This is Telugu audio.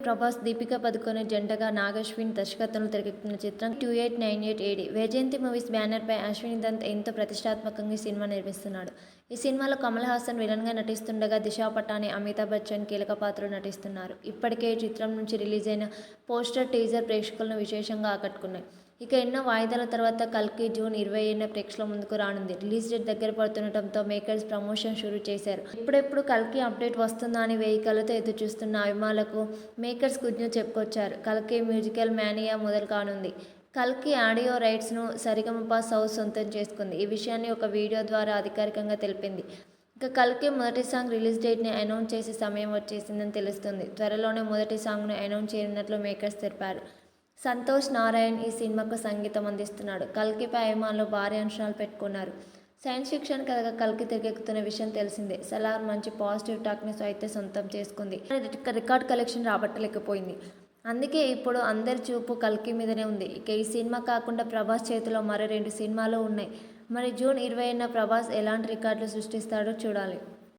ప్రభాస్, దీపికా పదుకొనె జంటగా నాగశ్విన్ దర్శకత్వంలో తెరకెక్కుతున్న చిత్రం 2898 AD. వైజయంతి మూవీస్ బ్యానర్పై అశ్విని దత్ ఎంతో ప్రతిష్టాత్మకంగా ఈ సినిమా నిర్మిస్తున్నాడు. ఈ సినిమాలో కమల్ హాసన్ విలన్గా నటిస్తుండగా దిశా పటాని, అమితాబ్ బచ్చన్ కీలక పాత్రలో నటిస్తున్నారు. ఇప్పటికే ఈ చిత్రం నుంచి రిలీజ్ అయిన పోస్టర్, టీజర్ ప్రేక్షకులను విశేషంగా ఆకట్టుకున్నాయి. ఇక ఎన్నో వాయిదాల తర్వాత కల్కి జూన్ 20న ప్రేక్షకుల ముందుకు రానుంది. రిలీజ్ డేట్ దగ్గర పడుతుండటంతో మేకర్స్ ప్రమోషన్ షురూ చేశారు. ఎప్పుడెప్పుడు కల్కి అప్డేట్ వస్తుందా అని వేయి కళ్ళతో ఎదురు చూస్తున్న అభిమానులకు మేకర్స్ గుడ్ న్యూస్ చెప్పుకొచ్చారు. కల్కి మ్యూజికల్ మేనియా మొదలు కానుంది. కల్కి ఆడియో రైట్స్ను సరిగమప సౌత్ సొంతం చేసుకుంది. ఈ విషయాన్ని ఒక వీడియో ద్వారా అధికారికంగా తెలిపింది. ఇక కల్కి మొదటి సాంగ్ రిలీజ్ డేట్ని అనౌన్స్ చేసే సమయం వచ్చేసిందని తెలుస్తుంది. త్వరలోనే మొదటి సాంగ్ను అనౌన్స్ చేయనున్నట్లు మేకర్స్ తెలిపారు. సంతోష్ నారాయణ్ ఈ సినిమాకు సంగీతం అందిస్తున్నాడు. కల్కిపై అభిమానులు భారీ అంచనాలు పెట్టుకున్నారు. సైన్స్ ఫిక్షన్ కథగా కల్కి తెరకెక్కుతున్న విషయం తెలిసిందే. సలార్ మంచి పాజిటివ్ టాక్ని అయితే సొంతం చేసుకుంది. రికార్డ్ కలెక్షన్ రాబట్టలేకపోయింది. అందుకే ఇప్పుడు అందరి చూపు కల్కి మీదనే ఉంది. ఇక ఈ సినిమా కాకుండా ప్రభాస్ చేతిలో మరో 2 సినిమాలు ఉన్నాయి. మరి జూన్ 20న ప్రభాస్ ఎలాంటి రికార్డులు సృష్టిస్తాడో చూడాలి.